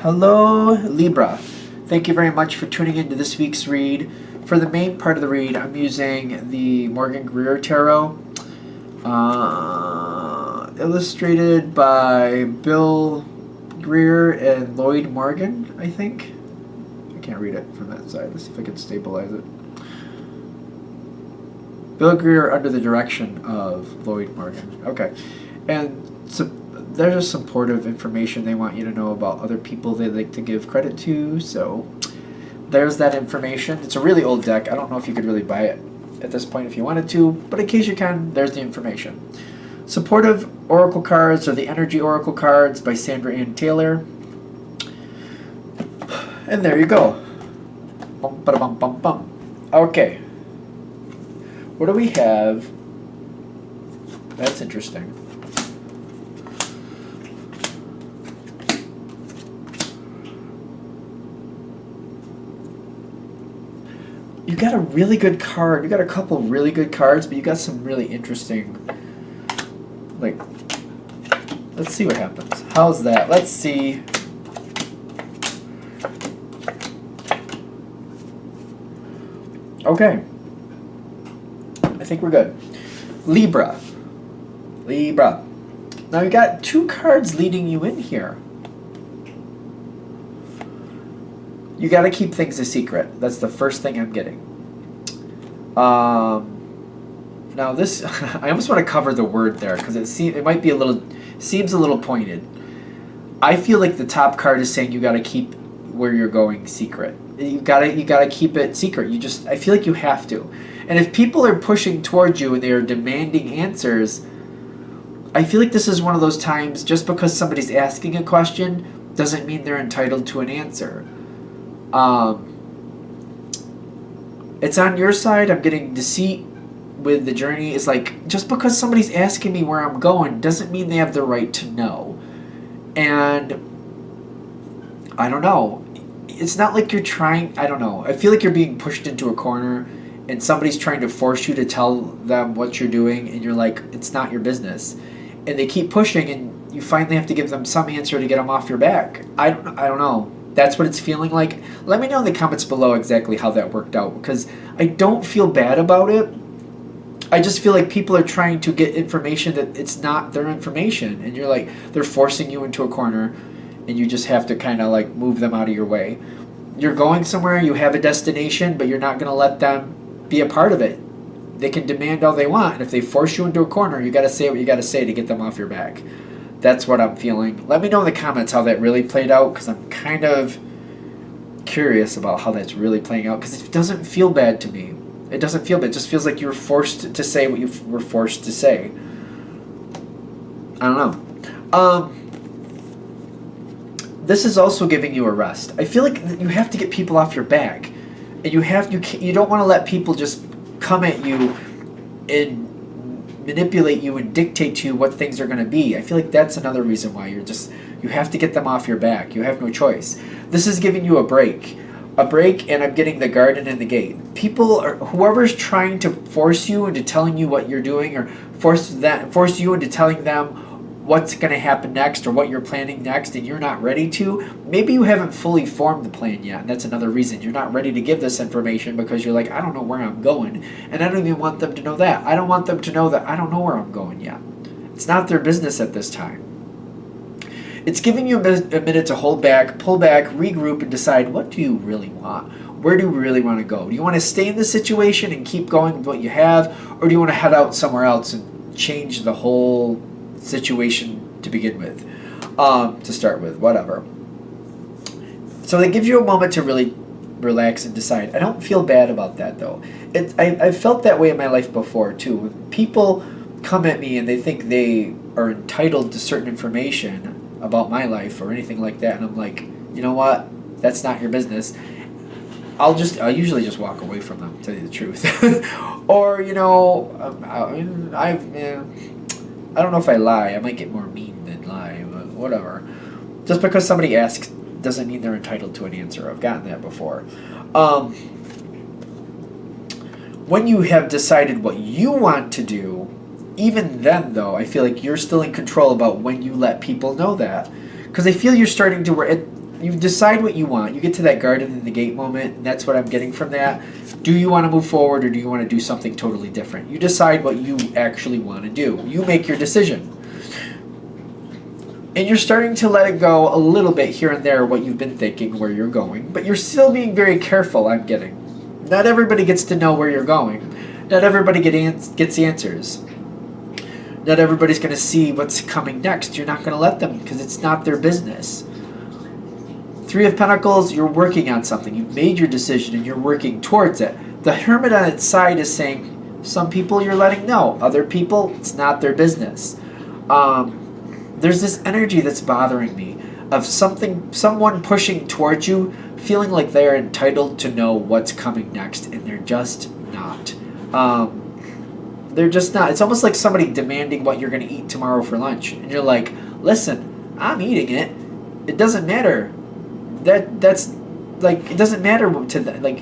Hello, Libra. Thank you very much for tuning into this week's read. For the main part of the read, I'm using the Morgan Greer Tarot, illustrated by Bill Greer and Lloyd Morgan, I think. I can't read it from that side. Let's see if I can stabilize it. Bill Greer under the direction of Lloyd Morgan. Okay. And so there's just supportive information they want you to know about other people they like to give credit to. So there's that information. It's a really old deck. I don't know if you could really buy it at this point if you wanted to, but in case you can, there's the information. Supportive Oracle cards are the Energy Oracle cards by Sandra Ann Taylor. And there you go. Bum, ba, bum, bum, bum. Okay. What do we have? That's interesting. You got a really good card. You got a couple really good cards, but you got some really interesting. Like, let's see what happens. How's that? Let's see. Okay. I think we're good. Libra. Libra. Now you got two cards leading you in here. You got to keep things a secret. That's the first thing I'm getting. Now this, I almost want to cover the word there because it might be seems a little pointed. I feel like the top card is saying you got to keep where you're going secret. You gotta keep it secret. I feel like you have to. And if people are pushing towards you and they are demanding answers, I feel like this is one of those times, just because somebody's asking a question doesn't mean they're entitled to an answer. It's on your side. I'm getting deceit with the journey. It's like, just because somebody's asking me where I'm going doesn't mean they have the right to know. And I don't know. It's not like you're trying, I don't know. I feel like you're being pushed into a corner and somebody's trying to force you to tell them what you're doing, and you're like, it's not your business. And they keep pushing, and you finally have to give them some answer to get them off your back. I don't know. That's what it's feeling like. Let me know in the comments below exactly how that worked out, because I don't feel bad about it. I just feel like people are trying to get information that it's not their information, and you're like, they're forcing you into a corner, and you just have to kind of like move them out of your way. You're going somewhere, you have a destination, but you're not going to let them be a part of it. They can demand all they want, and if they force you into a corner, you got to say what you got to say to get them off your back. That's what I'm feeling. Let me know in the comments how that really played out, because I'm kind of curious about how that's really playing out, because it doesn't feel bad to me. It doesn't feel bad. It just feels like you were forced to say what you were forced to say. I don't know. This is also giving you a rest. I feel like you have to get people off your back, and you don't want to let people just come at you and manipulate you and dictate to you what things are going to be. I feel like that's another reason why you have to get them off your back. You have no choice. This is giving you a break, and I'm getting the garden and the gate. Whoever's trying to force you into telling you what you're doing, or force you into telling them what's going to happen next or what you're planning next, and you're not ready to. Maybe you haven't fully formed the plan yet, and that's another reason you're not ready to give this information, because you're like, I don't know where I'm going, and I don't even want them to know that. I don't want them to know that I don't know where I'm going yet. It's not their business at this time. It's giving you a minute to hold back, pull back, regroup, and decide, what do you really want? Where do you really want to go? Do you want to stay in this situation and keep going with what you have, or do you want to head out somewhere else and change the whole situation to begin with, to start with, whatever. So it gives you a moment to really relax and decide. I don't feel bad about that, though. I've felt that way in my life before, too. When people come at me and they think they are entitled to certain information about my life or anything like that, and I'm like, you know what? That's not your business. I'll usually just walk away from them, to tell you the truth. Or, I don't know if I lie. I might get more mean than lie, but whatever. Just because somebody asks doesn't mean they're entitled to an answer. I've gotten that before. When you have decided what you want to do, even then, though, I feel like you're still in control about when you let people know that. Because I feel you're starting to you decide what you want. You get to that garden in the gate moment, and that's what I'm getting from that. Do you want to move forward, or do you want to do something totally different? You decide what you actually want to do. You make your decision. And you're starting to let it go a little bit here and there, what you've been thinking, where you're going. But you're still being very careful, I'm getting. Not everybody gets to know where you're going. Not everybody gets answers. Not everybody's going to see what's coming next. You're not going to let them, because it's not their business. Three of Pentacles, you're working on something. You've made your decision and you're working towards it. The Hermit on its side is saying, some people you're letting know. Other people, it's not their business. There's this energy that's bothering me of someone pushing towards you, feeling like they're entitled to know what's coming next, and they're just not. They're just not. It's almost like somebody demanding what you're going to eat tomorrow for lunch. And you're like, listen, I'm eating it. It doesn't matter. That's like, it doesn't matter to them. Like,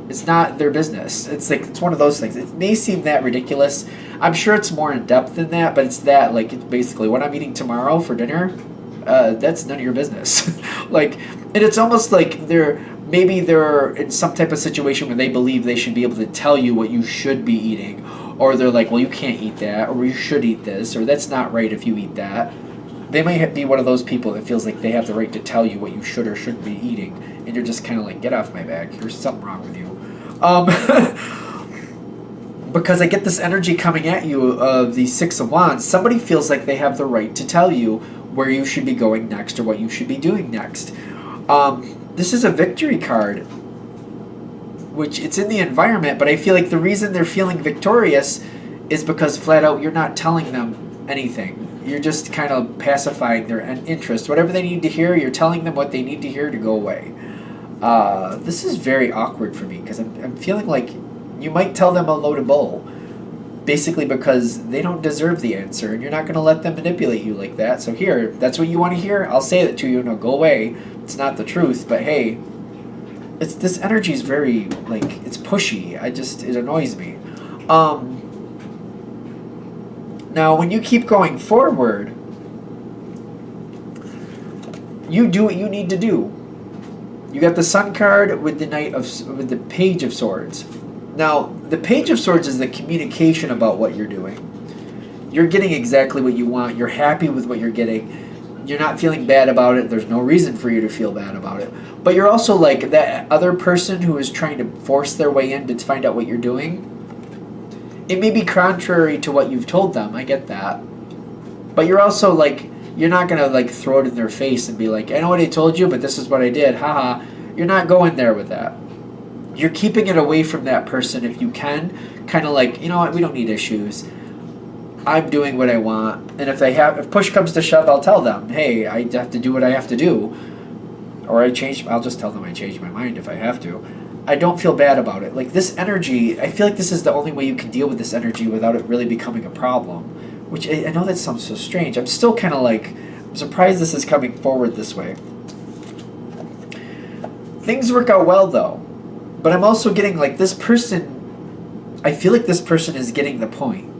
it's not their business. It's like, it's one of those things. It may seem that ridiculous. I'm sure it's more in depth than that, but it's that, like, it's basically what I'm eating tomorrow for dinner. That's none of your business. Like, and it's almost like they're in some type of situation where they believe they should be able to tell you what you should be eating, or they're like, well, you can't eat that, or you should eat this, or that's not right if you eat that. They might be one of those people that feels like they have the right to tell you what you should or shouldn't be eating, and you're just kind of like, get off my back. There's something wrong with you. Because I get this energy coming at you of the Six of Wands. Somebody feels like they have the right to tell you where you should be going next or what you should be doing next. This is a victory card, which it's in the environment, but I feel like the reason they're feeling victorious is because flat out you're not telling them anything. You're just kind of pacifying their interest. Whatever they need to hear, you're telling them what they need to hear to go away. This is very awkward for me, because I'm feeling like you might tell them a load of bull, basically because they don't deserve the answer, and you're not going to let them manipulate you like that. So here, that's what you want to hear? I'll say that to you, no, go away. It's not the truth, but hey, this energy is very, like, it's pushy. It annoys me. Now, when you keep going forward, you do what you need to do. You got the Sun card with with the Page of Swords. Now, the Page of Swords is the communication about what you're doing. You're getting exactly what you want. You're happy with what you're getting. You're not feeling bad about it. There's no reason for you to feel bad about it. But you're also like that other person who is trying to force their way in to find out what you're doing. It may be contrary to what you've told them. I get that. But you're also like, you're not going to like throw it in their face and be like, I know what I told you, but this is what I did. Haha. You're not going there with that. You're keeping it away from that person if you can. Kind of like, you know what, we don't need issues. I'm doing what I want. And if push comes to shove, I'll tell them, hey, I have to do what I have to do. Or I'll just tell them I changed my mind if I have to. I don't feel bad about it. Like, this energy, I feel like this is the only way you can deal with this energy without it really becoming a problem. Which, I know that sounds so strange. I'm still kind of like, I'm surprised this is coming forward this way. Things work out well, though. But I'm also getting, like, this person, I feel like this person is getting the point.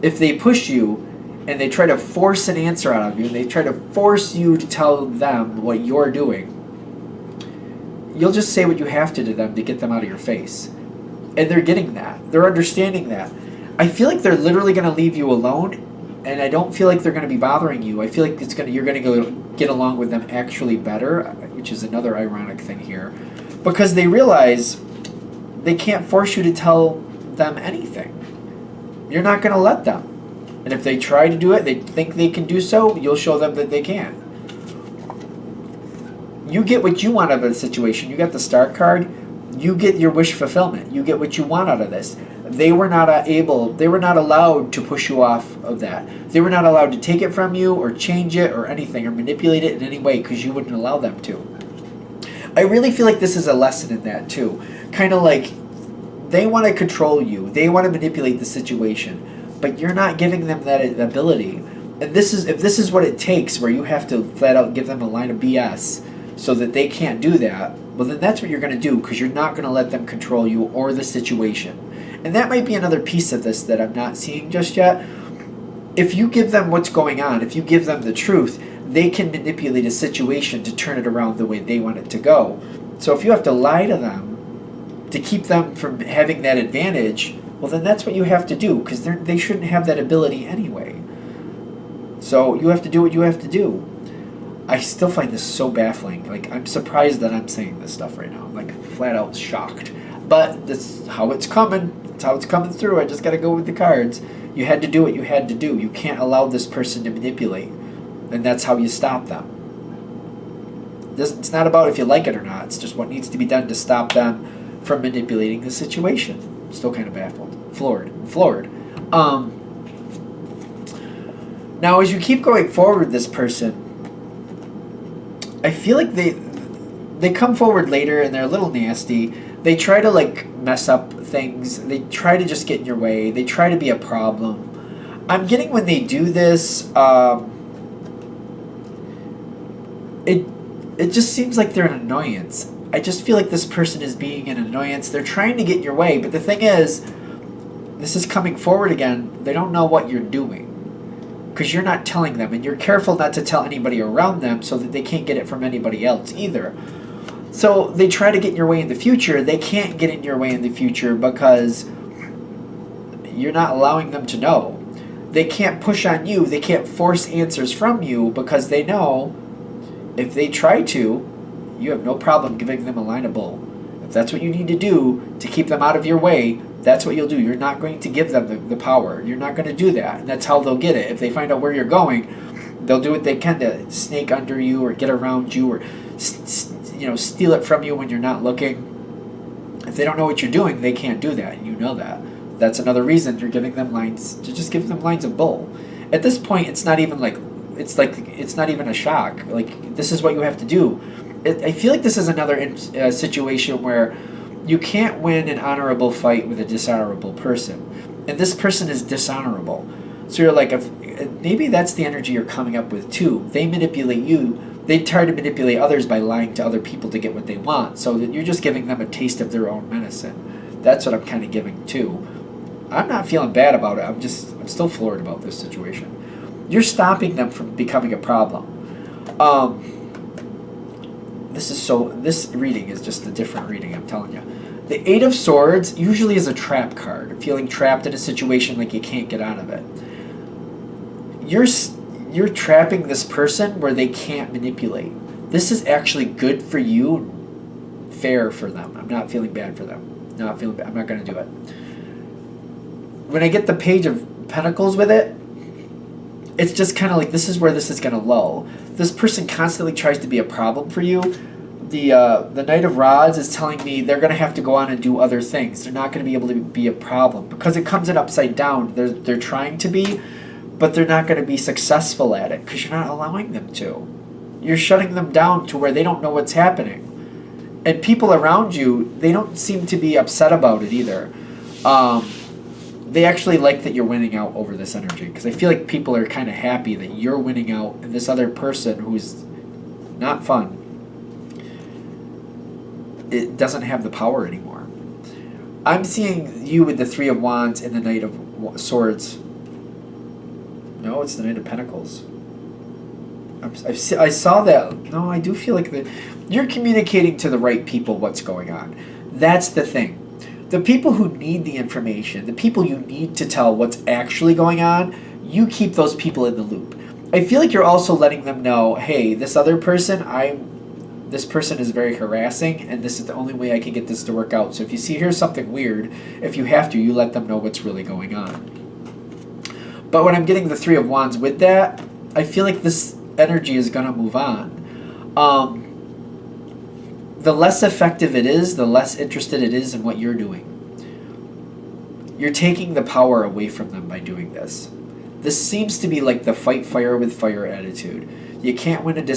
If they push you, and they try to force an answer out of you, and they try to force you to tell them what you're doing, you'll just say what you have to them to get them out of your face. And they're getting that. They're understanding that. I feel like they're literally going to leave you alone, and I don't feel like they're going to be bothering you. I feel like you're going to go get along with them actually better, which is another ironic thing here, because they realize they can't force you to tell them anything. You're not going to let them. And if they try to do it, they think they can do so, you'll show them that they can't. You get what you want out of the situation. You got the Star card. You get your wish fulfillment. You get what you want out of this. They were not allowed to push you off of that. They were not allowed to take it from you or change it or anything or manipulate it in any way because you wouldn't allow them to. I really feel like this is a lesson in that too. Kind of like they want to control you. They want to manipulate the situation, but you're not giving them that ability. And if this is what it takes, where you have to flat out give them a line of BS so that they can't do that, well, then that's what you're going to do, because you're not going to let them control you or the situation. And that might be another piece of this that I'm not seeing just yet. If you give them what's going on, if you give them the truth, they can manipulate a situation to turn it around the way they want it to go. So if you have to lie to them to keep them from having that advantage, well, then that's what you have to do, because they shouldn't have that ability anyway. So you have to do what you have to do. I still find this so baffling. Like, I'm surprised that I'm saying this stuff right now. I'm like flat out shocked. But that's how it's coming. That's how it's coming through. I just got to go with the cards. You had to do what you had to do. You can't allow this person to manipulate. And that's how you stop them. It's not about if you like it or not. It's just what needs to be done to stop them from manipulating the situation. Still kind of baffled. Floored. Now, as you keep going forward with this person, I feel like they come forward later and they're a little nasty. They try to like mess up things. They try to just get in your way. They try to be a problem. I'm getting when they do this, it just seems like they're an annoyance. I just feel like this person is being an annoyance. They're trying to get in your way, but the thing is, this is coming forward again. They don't know what you're doing, because you're not telling them, and you're careful not to tell anybody around them so that they can't get it from anybody else either. So they try to get in your way in the future. They can't get in your way in the future because you're not allowing them to know. They can't push on you. They can't force answers from you because they know if they try to, you have no problem giving them a line of bull. If that's what you need to do to keep them out of your way, that's what you'll do. You're not going to give them the power. You're not going to do that. And that's how they'll get it. If they find out where you're going, they'll do what they can to snake under you or get around you or steal it from you when you're not looking. If they don't know what you're doing, they can't do that. You know that. That's another reason you're giving them lines, to just give them lines of bull. At this point, it's not even it's not even a shock. Like, this is what you have to do. I feel like this is another situation where you can't win an honorable fight with a dishonorable person. And this person is dishonorable. So you're like, maybe that's the energy you're coming up with too. They manipulate you. They try to manipulate others by lying to other people to get what they want. So that you're just giving them a taste of their own medicine. That's what I'm kind of giving too. I'm not feeling bad about it. I'm still floored about this situation. You're stopping them from becoming a problem. This reading is just a different reading, I'm telling you. The Eight of Swords usually is a trap card, feeling trapped in a situation like you can't get out of it. You're trapping this person where they can't manipulate. This is actually good for you, fair for them. I'm not feeling bad for them. Not feeling bad. I'm not going to do it. When I get the Page of Pentacles with it, it's just kind of like, this is where this is going to lull. This person constantly tries to be a problem for you. The Knight of Rods is telling me they're going to have to go on and do other things. They're not going to be able to be a problem because it comes in upside down. They're trying to be, but they're not going to be successful at it because you're not allowing them to. You're shutting them down to where they don't know what's happening. And people around you, they don't seem to be upset about it either. They actually like that you're winning out over this energy, because I feel like people are kind of happy that you're winning out and this other person who's not fun, it doesn't have the power anymore. I'm seeing you with the Three of Wands and the Knight of Swords. No, it's the Knight of Pentacles. I saw that. No, I do feel like you're communicating to the right people what's going on. That's the thing. The people who need the information, the people you need to tell what's actually going on, you keep those people in the loop. I feel like you're also letting them know, hey, this other person, this person is very harassing, and this is the only way I can get this to work out. So if you here's something weird, if you have to, you let them know what's really going on. But when I'm getting the Three of Wands with that, I feel like this energy is going to move on. The less effective it is, the less interested it is in what you're doing. You're taking the power away from them by doing this. This seems to be like the fight fire with fire attitude. You can't win an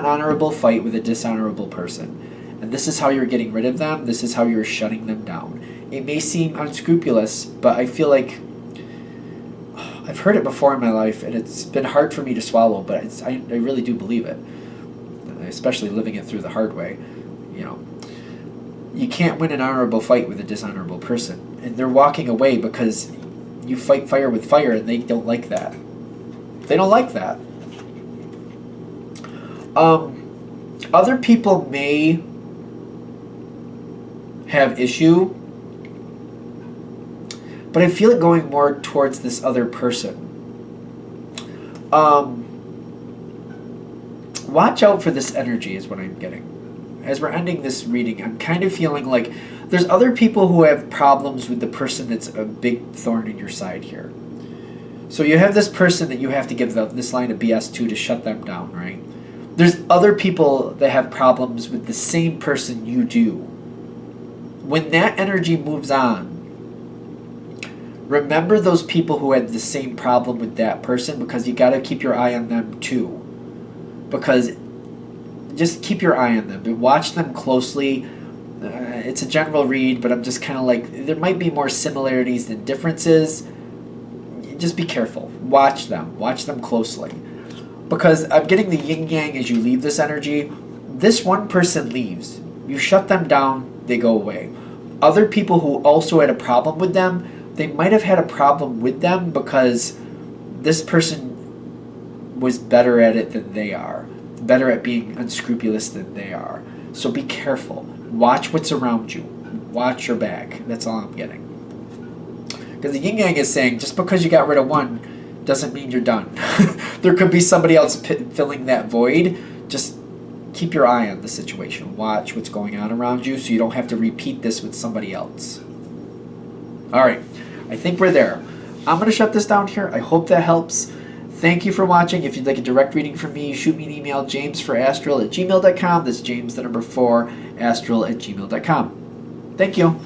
honorable fight with a dishonorable person. And this is how you're getting rid of them. This is how you're shutting them down. It may seem unscrupulous, but I feel like I've heard it before in my life, and it's been hard for me to swallow, but I really do believe it. Especially living it through the hard way. You can't win an honorable fight with a dishonorable person. And they're walking away because you fight fire with fire, and they don't like that. They don't like that. Other people may have issue, but I feel it going more towards this other person. Watch out for this energy is what I'm getting. As we're ending this reading, I'm kind of feeling like there's other people who have problems with the person that's a big thorn in your side here. So you have this person that you have to give this line of BS to shut them down, right? There's other people that have problems with the same person you do. When that energy moves on, remember those people who had the same problem with that person, because you got to keep your eye on them too. Because just keep your eye on them, but watch them closely. It's a general read, but I'm just kind of like, there might be more similarities than differences. Just be careful. Watch them closely. Because I'm getting the yin-yang as you leave this energy. This one person leaves. You shut them down, they go away. Other people who also had a problem with them, they might have had a problem with them because this person was better at it than they are. Better at being unscrupulous than they are. So be careful. Watch what's around you. Watch your back. That's all I'm getting. Because the yin-yang is saying, just because you got rid of one doesn't mean you're done. There could be somebody else filling that void. Just keep your eye on the situation. Watch what's going on around you so you don't have to repeat this with somebody else. Alright, I think we're there. I'm going to shut this down here. I hope that helps. Thank you for watching. If you'd like a direct reading from me, shoot me an email, jamesforastral@gmail.com. That's James, the number 4, astral@gmail.com. Thank you.